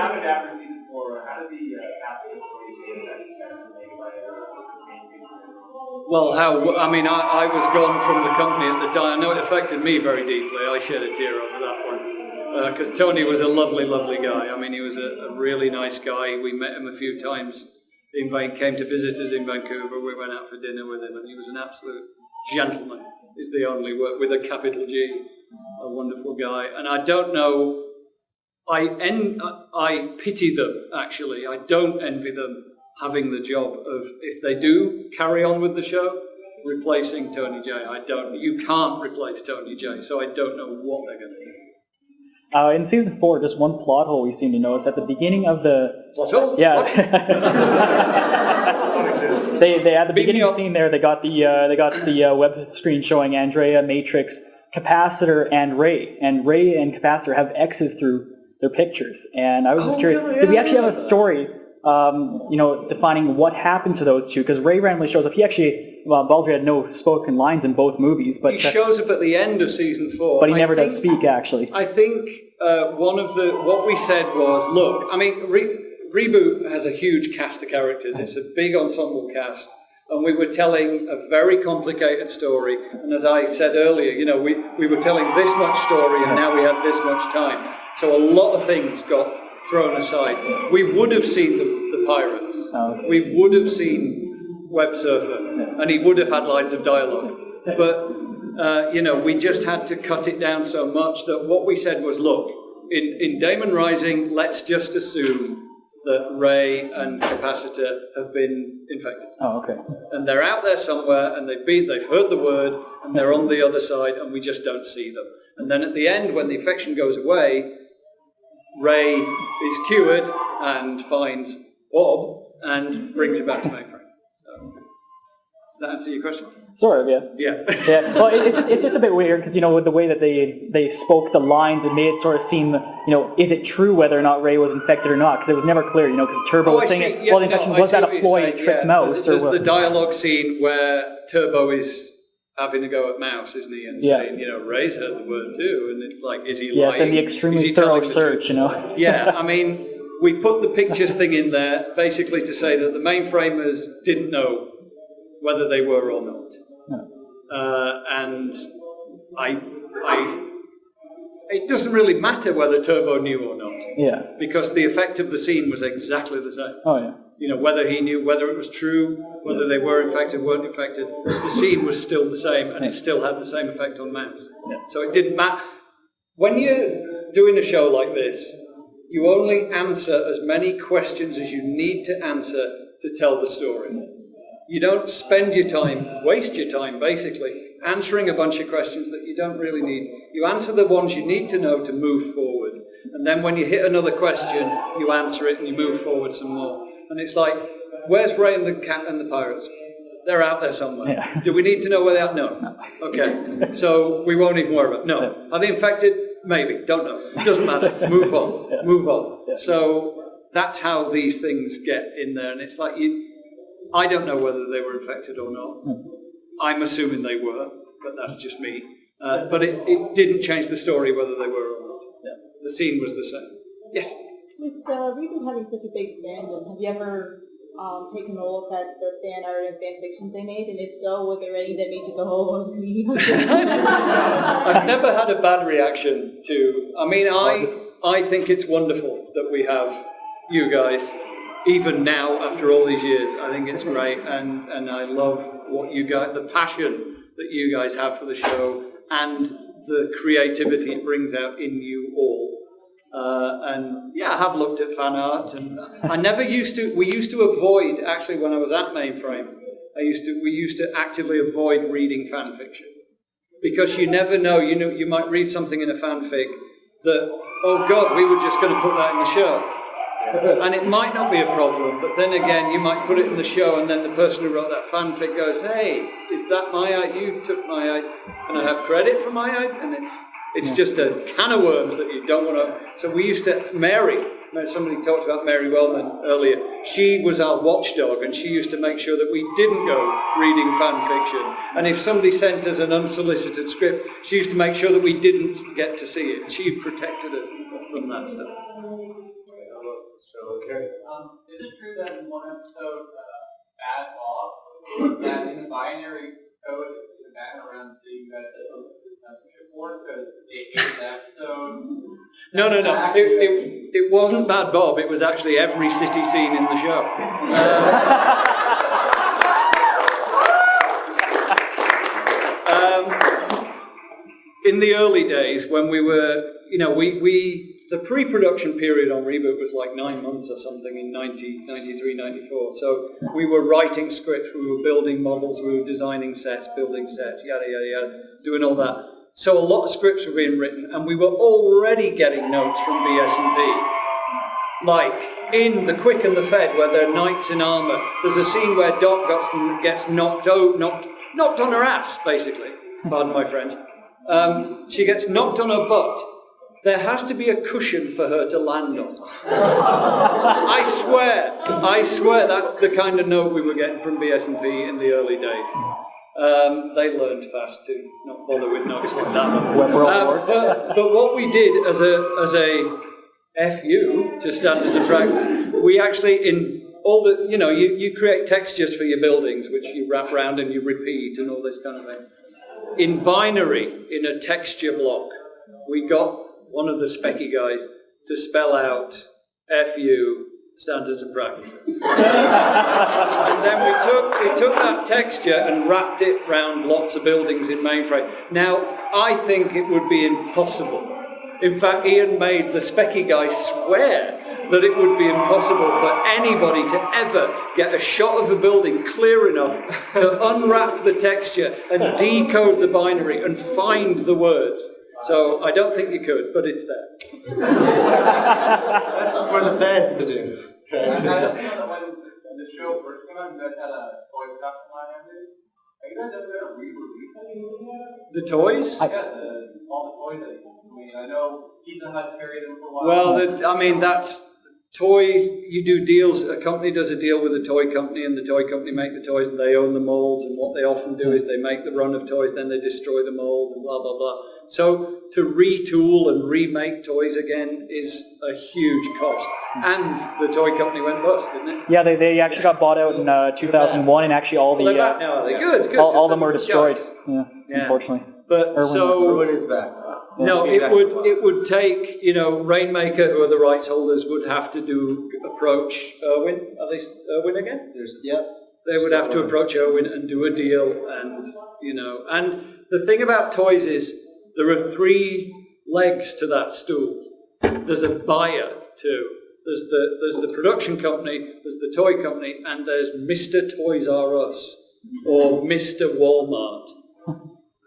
happened after season 4? How did the casting story get made by Well, I mean, I was gone from the company at the time. I know it affected me very deeply. I shed a tear over that one. Because Tony was a lovely, lovely guy. I mean, he was a really nice guy. We met him a few times. He came to visit us in Vancouver. We went out for dinner with him, and he was an absolute gentleman, is the only word, with a capital G. A wonderful guy. And I don't know, I pity them, actually. I don't envy them having the job of, if they do carry on with the show, replacing Tony J. You can't replace Tony J, so I don't know what they're going to do. In season 4, just one plot hole we seem to notice at the beginning of the... Plot hole? Yeah. they at the beginning of the scene there, they got the web screen showing Andrea, Matrix, Capacitor, and Ray. And Ray and Capacitor have X's through their pictures. And I was just curious, did we actually have a story, defining what happened to those two? Because Ray randomly shows up. He actually... Well, Baldry had no spoken lines in both movies, but... He shows up at the end of season 4. But he never does speak, actually. I think what we said was, look, I mean, ReBoot has a huge cast of characters. It's a big ensemble cast. And we were telling a very complicated story. And as I said earlier, we were telling this much story and now we had this much time. So a lot of things got thrown aside. We would have seen the pirates. Oh, okay. We would have seen Web Surfer, and he would have had lines of dialogue. But, we just had to cut it down so much that what we said was, look, in Damon Rising, let's just assume that Ray and Capacitor have been infected. Oh, okay. And they're out there somewhere, and they've heard the word, and they're on the other side, and we just don't see them. And then at the end, when the infection goes away, Ray is cured and finds Bob and brings him back to mainframe. Does that answer your question? Sort of, yeah. Yeah. Yeah. Well, it's just a bit weird because, with the way that they spoke the lines, it made it sort of seem, is it true whether or not Ray was infected or not? Because it was never clear, because Turbo was saying, the infection, was that a ploy to trick Mouse? There's the dialogue scene where Turbo is having a go at Mouse, isn't he? And saying, Ray's heard the word too. And it's like, is he lying? Yes, and the extremely thorough search, Yeah, I mean, we put the pictures thing in there basically to say that the mainframers didn't know whether they were or not. No. And it doesn't really matter whether Turbo knew or not. Yeah. Because the effect of the scene was exactly the same. Oh, yeah. Whether he knew, whether it was true, whether they were infected, weren't infected, the scene was still the same, and it still had the same effect on Mouse. Yeah. So it didn't matter. When you're doing a show like this, you only answer as many questions as you need to answer to tell the story. You don't spend your time, waste your time basically, answering a bunch of questions that you don't really need. You answer the ones you need to know to move forward. And then when you hit another question, you answer it and you move forward some more. And it's like, where's Ray and the cat and the pirates? They're out there somewhere. Yeah. Do we need to know where they are? No. Okay. So we won't even worry about it. No. Are they infected? Maybe. Don't know. It doesn't matter. Move on. Yeah. Move on. Yeah. So that's how these things get in there. And it's like, I don't know whether they were infected or not. I'm assuming they were, but that's just me. But it didn't change the story whether they were or not. Yeah. The scene was the same. Yes? With ReBoot having such a big fandom, have you ever taken a look at the fan art and fan fictions they made? And if so, was there any that made you go, oh, me? I've never had a bad reaction to... I mean, I think it's wonderful that we have you guys. Even now, after all these years, I think it's great, and I love what you guys, the passion that you guys have for the show, and the creativity it brings out in you all. And yeah, I have looked at fan art, and we used to avoid, actually when I was at Mainframe, we used to actively avoid reading fan fiction. Because you never know, you might read something in a fanfic that, oh God, we were just going to put that in the show. And it might not be a problem, but then again, you might put it in the show, and then the person who wrote that fanfic goes, hey, is that my idea? You took my idea. Can I have credit for my idea? And it's just a can of worms that you don't want to... So we used to... Somebody talked about Mary Wellman earlier. She was our watchdog, and she used to make sure that we didn't go reading fan fiction. And if somebody sent us an unsolicited script, she used to make sure that we didn't get to see it. She protected us from that stuff. Okay. Is it true that in one episode, Bad Bob, that in the binary code, the man around the you guys censorship board because they hated the episode? No. It wasn't Bad Bob. It was actually every city scene in the show. In the early days, when we were, the pre-production period on ReBoot was like 9 months or something in 93, 94. So we were writing scripts, we were building models, we were designing sets, building sets, yada, yada, yada, doing all that. So a lot of scripts were being written, and we were already getting notes from BS&P. Like in The Quick and the Fed, where they're knights in armour, there's a scene where Doc gets knocked on her ass, basically. Pardon my French. She gets knocked on her butt. There has to be a cushion for her to land on. I swear that's the kind of note we were getting from BS&P in the early days. They learned fast to not bother with notes like that. But what we did as a FU to standards of practice, we actually in all the, you create textures for your buildings, which you wrap around and you repeat and all this kind of thing. In binary, in a texture block, we got one of the specky guys to spell out FU, standards of practice. And then we took that texture and wrapped it around lots of buildings in mainframe. Now, I think it would be impossible. In fact, Ian made the specky guy swear that it would be impossible for anybody to ever get a shot of the building clear enough to unwrap the texture and decode the binary and find the words. So I don't think you could, but it's there. That's for the fans to do. I don't know that when the show first came out, you guys had a toy production line ended. Are you guys ever going to re-release anything? The toys? All the toys that I know Pizza Hut carried them for a while. Well, that's toy, you do deals, a company does a deal with a toy company and the toy company make the toys and they own the molds, and what they often do is they make the run of toys, then they destroy the molds and blah, blah, blah. So to retool and remake toys again is a huge cost. And the toy company went bust, didn't it? Yeah, they actually got bought out in 2001, and actually all the Good. all of them were destroyed. Yeah, unfortunately. But Irwin is back. No, it would take, Rainmaker, who are the rights holders, would have to approach Irwin. Are they Irwin again? They would have to approach Irwin and do a deal, and and the thing about toys is there are 3 legs to that stool. There's a buyer too. There's the production company, there's the toy company, and there's Mr. Toys R Us or Mr. Walmart,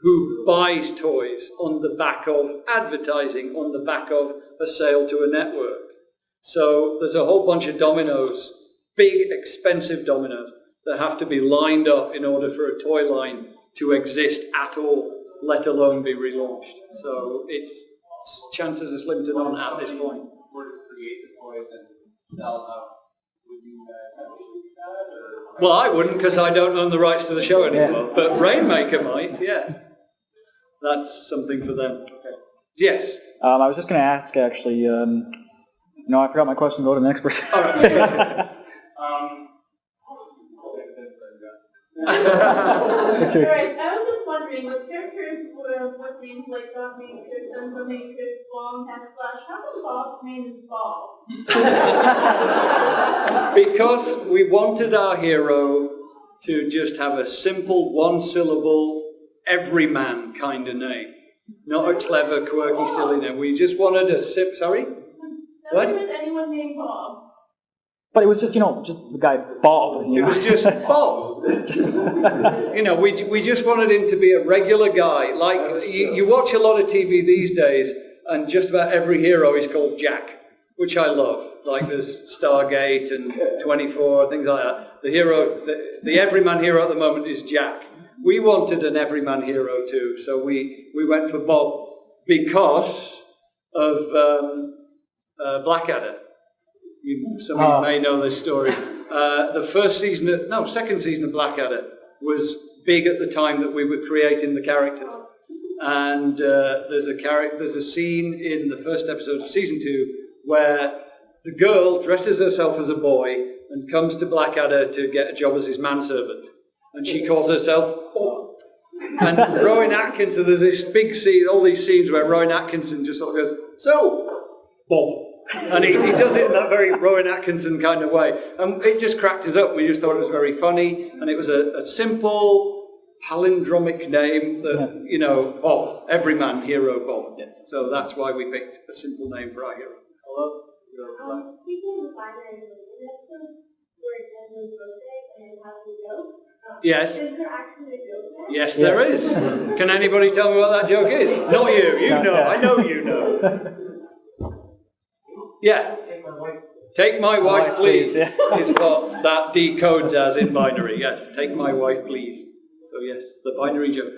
who buys toys on the back of advertising, on the back of a sale to a network. So there's a whole bunch of dominoes, big expensive dominoes, that have to be lined up in order for a toy line to exist at all, let alone be relaunched. So chances are slim to none at this point. Were to create the toys and sell them out, would you guys have to do that? Or? Well, I wouldn't, because I don't own the rights to the show anymore, but Rainmaker might, yeah. That's something for them. Okay. Yes? I was just going to ask, actually, no, I forgot my question. Go to the next person. All right. Alright, I was just wondering, with characters with names like Dog Matrix, Enzo Matrix, Long, Flash, how come Bob's name is Bob? Because we wanted our hero to just have a simple, one-syllable, everyman kind of name. Not a clever, quirky, silly name. We just wanted a sorry? What? With anyone named Bob. But it was just, just the guy Bob. It was just Bob. We just wanted him to be a regular guy. Like, you watch a lot of TV these days, and just about every hero is called Jack, which I love. Like there's Stargate and 24, things like that. The hero, the everyman hero at the moment is Jack. We wanted an everyman hero too, so we went for Bob because of Blackadder. Some of you may know this story. The second season of Blackadder was big at the time that we were creating the characters. And there's a scene in the first episode of season 2 where The girl dresses herself as a boy and comes to Blackadder to get a job as his manservant. And she calls herself Bob. And Rowan Atkinson, there's this big scene, all these scenes where Rowan Atkinson just sort of goes, so, Bob. And he does it in that very Rowan Atkinson kind of way. And it just cracked us up. We just thought it was very funny. And it was a simple, palindromic name that, you know, Bob, everyman hero Bob. So that's why we picked a simple name for our hero. Hello? Speaking of binary, where it says his birthday and it has a joke. Yes. Is there actually a joke there? Yes, there is. Can anybody tell me what that joke is? Not you. You know. I know you know. Yeah. Take my wife, please. Is what that decodes as in binary. Yes. Take my wife, please. So yes, the binary joke.